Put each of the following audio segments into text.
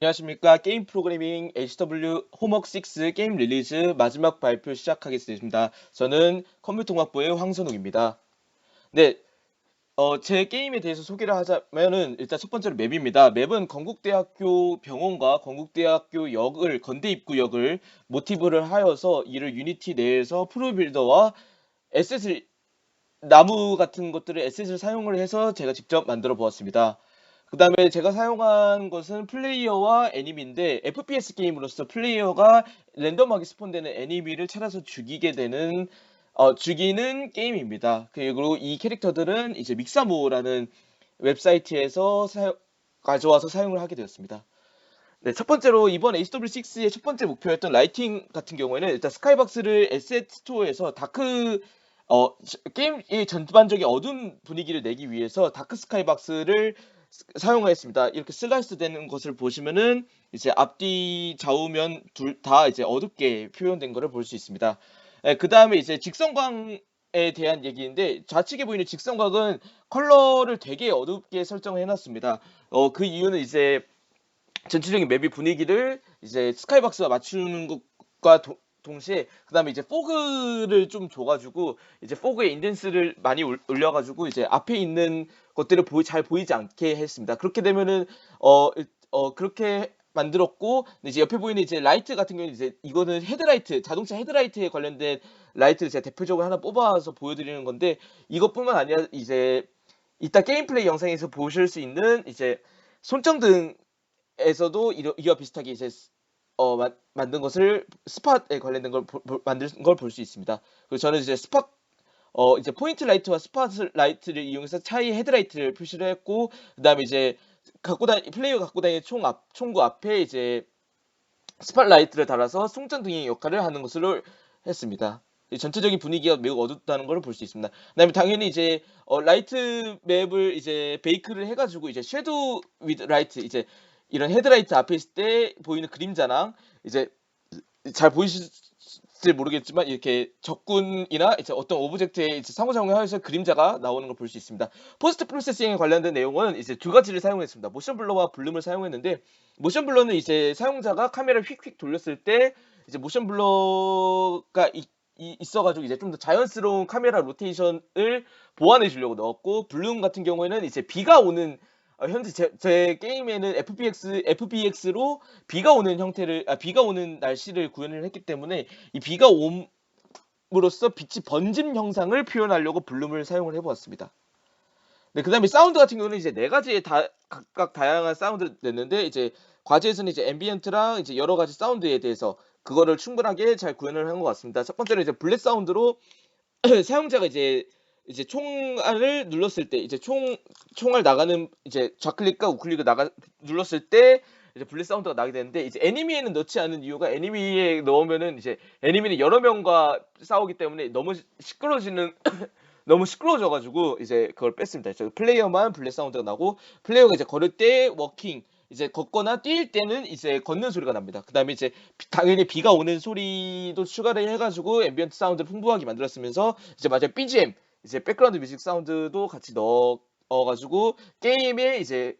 안녕하십니까. 게임 프로그래밍 HW 홈워크 6 게임 릴리즈 마지막 발표 시작하겠습니다. 저는 컴퓨터공학부의 황선욱입니다. 네, 제 게임에 대해서 소개를 하자면은 일단 첫 번째로 맵입니다. 맵은 건국대학교 병원과 건국대학교 역을 건대 입구역을 모티브를 하여서 이를 유니티 내에서 프로빌더와 에셋을 나무 같은 것들을 에셋을 사용을 해서 제가 직접 만들어 보았습니다. 그 다음에 제가 사용한 것은 플레이어와 애니비인데 FPS 게임으로서 플레이어가 랜덤하게 스폰되는 애니비를 찾아서 죽이는 게임입니다. 그리고 이 캐릭터들은 이제 믹사모라는 웹사이트에서 가져와서 사용을 하게 되었습니다. 네, 첫 번째로 이번 HW6의 첫 번째 목표였던 라이팅 같은 경우에는 일단 스카이박스를 에셋 스토어에서 게임의 전반적인 어두운 분위기를 내기 위해서 다크 스카이박스를 사용하였습니다. 이렇게 슬라이스 되는 것을 보시면은 이제 앞뒤 좌우면 둘 다 이제 어둡게 표현된 것을 볼 수 있습니다. 그 다음에 이제 직선광에 대한 얘기인데 좌측에 보이는 직선광은 컬러를 되게 어둡게 설정을 해놨습니다. 그 이유는 이제 전체적인 맵의 분위기를 이제 스카이박스와 맞추는 것과 동시에 그다음에 이제 포그를 좀 줘가지고 이제 포그의 인덴스를 많이 올려가지고 이제 앞에 있는 것들을 잘 보이지 않게 했습니다. 그렇게 되면은 그렇게 만들었고 이제 옆에 보이는 이제 라이트 같은 경우는 이제 이거는 헤드라이트 자동차 헤드라이트에 관련된 라이트를 제가 대표적으로 하나 뽑아서 보여드리는 건데 이것뿐만 아니라 이제 이따 게임 플레이 영상에서 보실 수 있는 이제 손전등 에서도 이와 비슷하게 이제 만든 것을 스팟에 관련된 걸 만든 걸 볼 수 있습니다. 그리고 저는 이제 이제 포인트 라이트와 스팟 라이트를 이용해서 차이 헤드라이트를 표시를 했고, 그다음에 이제 플레이어가 갖고 다니는 총구 앞에 이제 스팟 라이트를 달아서 송전등의 역할을 하는 것으로 했습니다. 전체적인 분위기가 매우 어둡다는 걸 볼 수 있습니다. 그다음에 당연히 이제 라이트 맵을 이제 베이크를 해가지고 이제 섀도우 위드 라이트 이제 이런 헤드라이트 앞에 있을 때 보이는 그림자랑 이제 잘 보이실지 모르겠지만 이렇게 적군이나 이제 어떤 오브젝트에 이제 상호작용하여서 그림자가 나오는 걸 볼 수 있습니다. 포스트 프로세싱에 관련된 내용은 이제 두 가지를 사용했습니다. 모션 블러와 블룸을 사용했는데 모션 블러는 이제 사용자가 카메라를 휙휙 돌렸을 때 이제 모션 블러가 있어가지고 이제 좀 더 자연스러운 카메라 로테이션을 보완해 주려고 넣었고, 블룸 같은 경우에는 이제 비가 오는 현재 제 게임에는 FPX로 비가 오는 날씨를 구현을 했기 때문에 이 비가 옴으로써 빛이 번짐 형상을 표현하려고 블룸을 사용을 해보았습니다. 네, 그다음에 사운드 같은 경우는 이제 네 가지의 각각 다양한 사운드를 냈는데 이제 과제에서는 이제 앰비언트랑 이제 여러 가지 사운드에 대해서 그거를 충분하게 잘 구현을 한 것 같습니다. 첫 번째로 이제 블랙 사운드로 사용자가 이제 총알을 눌렀을 때 이제 총알 나가는 이제 좌클릭과 우클릭을 눌렀을 때 이제 블랙 사운드가 나게 되는데, 이제 애니미에는 넣지 않은 이유가 애니미에 넣으면은 이제 애니미는 여러 명과 싸우기 때문에 너무 시끄러워져가지고 이제 그걸 뺐습니다. 플레이어만 블랙 사운드가 나고, 플레이어가 이제 걸을 때 워킹 이제 걷거나 뛸 때는 이제 걷는 소리가 납니다. 그 다음에 이제 당연히 비가 오는 소리도 추가를 해가지고 앰비언트 사운드를 풍부하게 만들었으면서 이제 마지막 BGM 이제 백그라운드 뮤직 사운드도 같이 넣어가지고 게임의 이제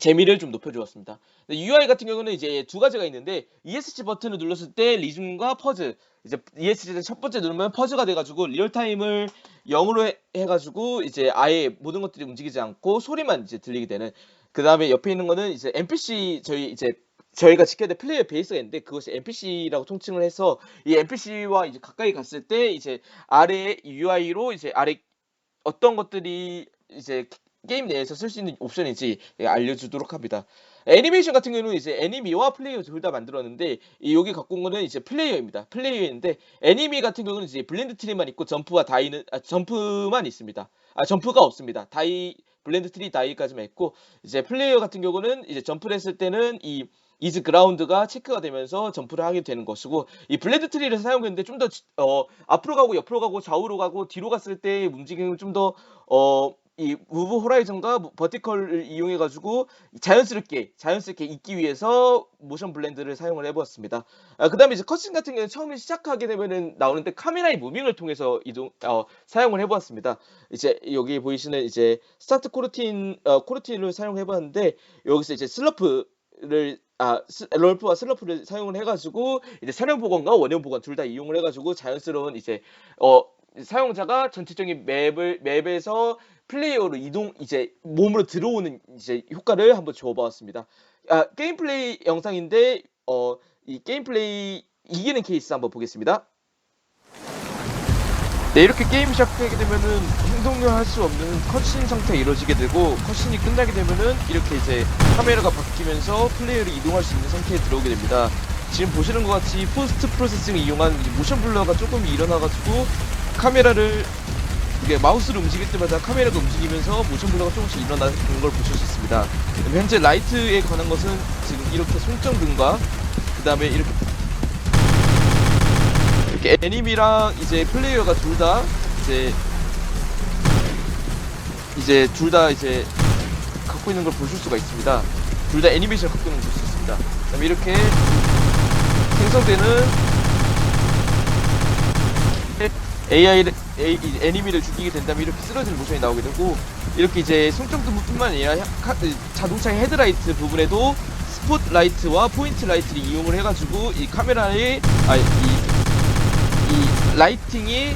재미를 좀 높여주었습니다. UI 같은 경우는 이제 두 가지가 있는데 ESC 버튼을 눌렀을 때 리즘과 퍼즈, 이제 ESC 첫 번째 누르면 퍼즈가 돼가지고 리얼타임을 0으로 해가지고 이제 아예 모든 것들이 움직이지 않고 소리만 이제 들리게 되는. 그 다음에 옆에 있는 거는 이제 NPC 저희가 지켜야 될 플레이어 베이스가 있는데 그것이 NPC라고 통칭을 해서 이 NPC와 이제 가까이 갔을 때 이제 아래 UI로 이제 아래 어떤 것들이 이제 게임 내에서 쓸 수 있는 옵션인지 알려주도록 합니다. 애니메이션 같은 경우는 이제 애니미와 플레이어 둘 다 만들었는데 여기 갖고 온 거는 이제 플레이어인데 애니미 같은 경우는 이제 블렌드 트리만 있고 점프만 있습니다. 점프가 없습니다. 블렌드 트리 다이까지만 있고, 이제 플레이어 같은 경우는 이제 점프를 했을 때는 이 이즈 그라운드가 체크가 되면서 점프를 하게 되는 것이고, 이 블렌드 트리를 사용했는데 좀 더 앞으로 가고 옆으로 가고 좌우로 가고 뒤로 갔을 때 움직임을 좀 더 이 무브 호라이즌과 버티컬을 이용해 가지고 자연스럽게 있기 위해서 모션 블렌드를 사용을 해보았습니다. 그다음에 이제 컷신 같은 경우는 처음에 시작하게 되면은 나오는데 카메라의 무빙을 통해서 사용을 해보았습니다. 이제 여기 보이시는 이제 스타트 코르틴을 사용해봤는데 여기서 이제 슬러프 럴프와 슬러프를 사용을 해가지고 이제 사령 보건과 원형 보건 둘 다 이용을 해가지고 자연스러운 이제 어 사용자가 전체적인 맵에서 플레이어로 이동 이제 몸으로 들어오는 이제 효과를 한번 줘보았습니다. 게임 플레이 영상인데 이 게임 플레이 이기는 케이스 한번 보겠습니다. 네, 이렇게 게임이 시작하게 되면은 행동을 할 수 없는 컷신 상태가 이루어지게 되고, 컷신이 끝나게 되면은 이렇게 이제 카메라가 바뀌면서 플레이어를 이동할 수 있는 상태에 들어오게 됩니다. 지금 보시는 것 같이 포스트 프로세싱을 이용한 모션 블러가 조금 일어나가지고 카메라를 이게 마우스를 움직일 때마다 카메라가 움직이면서 모션 블러가 조금씩 일어나는 걸 보실 수 있습니다. 현재 라이트에 관한 것은 지금 이렇게 손전등과 그 다음에 이렇게 애니미랑 이제 플레이어가 둘 다 이제 둘 다 이제 갖고 있는 걸 보실 수가 있습니다. 둘 다 애니메이션을 갖고 있는 걸 볼 수 있습니다. 그다음에 이렇게 생성되는 애니미를 죽이게 된다면 이렇게 쓰러지는 모션이 나오게 되고, 이렇게 이제 손정등뿐만 아니라 자동차의 헤드라이트 부분에도 스포트라이트와 포인트 라이트를 이용을 해가지고 이 카메라의 이 라이팅이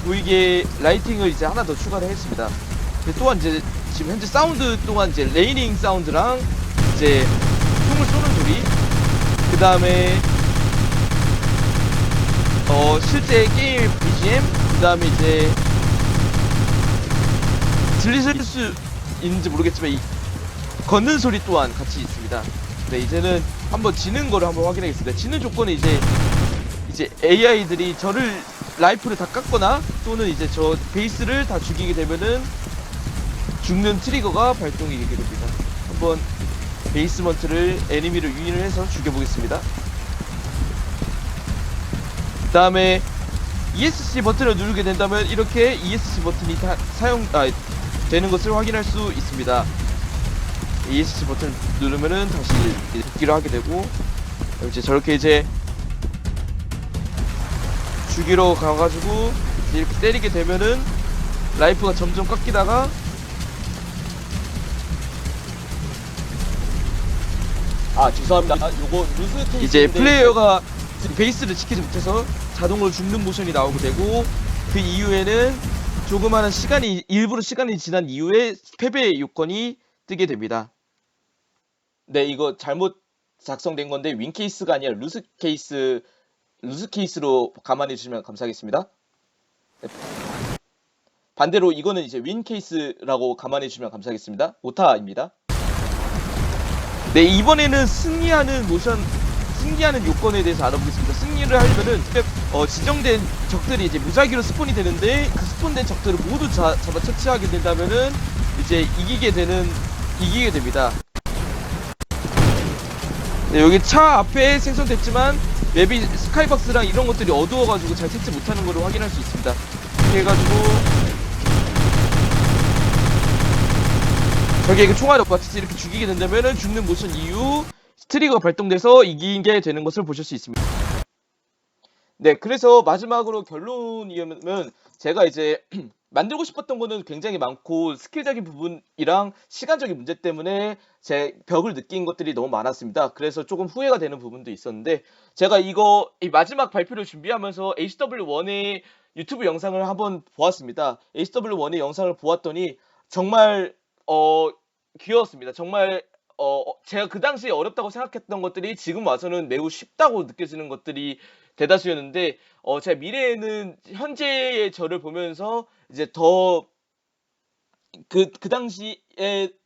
보이게 라이팅을 이제 하나 더 추가를 했습니다. 또한 이제 지금 현재 사운드 또한 이제 레이닝 사운드랑 이제 총을 쏘는 소리, 그 다음에 실제 게임 BGM, 그 다음에 이제 들리실 수 있는지 모르겠지만 이 걷는 소리 또한 같이 있습니다. 네, 이제는 한번 지는 거를 한번 확인하겠습니다. 지는 조건은 이제 AI들이 저를 라이프를 다 깎거나 또는 이제 저 베이스를 다 죽이게 되면은 죽는 트리거가 발동이 되게 됩니다. 한번 베이스먼트를 애니미를 유인을 해서 죽여보겠습니다. 그 다음에 ESC 버튼을 누르게 된다면 이렇게 ESC 버튼이 다 되는 것을 확인할 수 있습니다. ESC 버튼을 누르면은 다시 복귀를 하게 되고, 이제 저렇게 이제 죽이러 가가지고 이렇게 때리게 되면은 라이프가 점점 깎이다가 죄송합니다. 요거 루스 케이스 이제 플레이어가 베이스를 지키지 못해서 자동으로 죽는 모션이 나오게 되고, 그 이후에는 조그마한 일부러 시간이 지난 이후에 패배의 요건이 뜨게 됩니다. 네, 이거 잘못 작성된 건데 윈 케이스가 아니라 루스 케이스로 감안해 주시면 감사하겠습니다. 네. 반대로 이거는 이제 윈 케이스라고 감안해 주시면 감사하겠습니다. 오타입니다. 네, 이번에는 승리하는 요건에 대해서 알아보겠습니다. 승리를 하려면은 지정된 적들이 이제 무작위로 스폰이 되는데, 그 스폰된 적들을 모두 잡아 처치하게 된다면은 이제 이기게 됩니다. 네, 여기 차 앞에 생성됐지만 맵이 스카이박스랑 이런 것들이 어두워가지고 잘 채취 못하는 거를 확인할 수 있습니다. 이렇게 해가지고 저기에 총알이 없같이 이렇게 죽이게 된다면은 죽는 모션 이후 트리거가 발동돼서 이기게 되는 것을 보실 수 있습니다. 네, 그래서 마지막으로 결론이면 제가 이제 만들고 싶었던 거는 굉장히 많고 스킬적인 부분이랑 시간적인 문제 때문에 제 벽을 느낀 것들이 너무 많았습니다. 그래서 조금 후회가 되는 부분도 있었는데, 제가 이 마지막 발표를 준비하면서 HW1의 유튜브 영상을 한번 보았습니다. HW1의 영상을 보았더니 정말 귀여웠습니다. 정말 제가 그 당시에 어렵다고 생각했던 것들이 지금 와서는 매우 쉽다고 느껴지는 것들이 대다수였는데, 제가 미래에는 현재의 저를 보면서 이제 더 그 당시에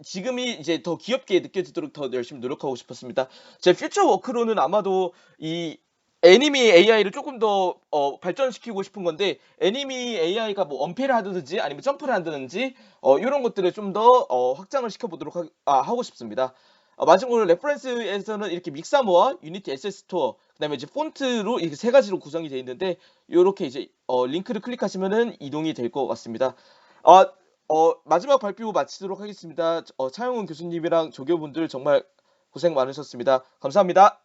지금이 이제 더 귀엽게 느껴지도록 더 열심히 노력하고 싶었습니다. 제 퓨처 워크로는 아마도 이 애니미 AI를 조금 더 발전시키고 싶은 건데, 애니미 AI가 뭐 언패를 하든지 아니면 점프를 한다든지 이런 것들을 좀 더 확장을 시켜보도록 하고 싶습니다. 마지막으로 레퍼런스에서는 이렇게 믹사모와 유니티 에셋 스토어, 그다음에 이제 폰트로 이렇게 세 가지로 구성이 되어 있는데, 이렇게 이제 링크를 클릭하시면은 이동이 될 것 같습니다. 마지막 발표 마치도록 하겠습니다. 차영훈 교수님이랑 조교분들 정말 고생 많으셨습니다. 감사합니다.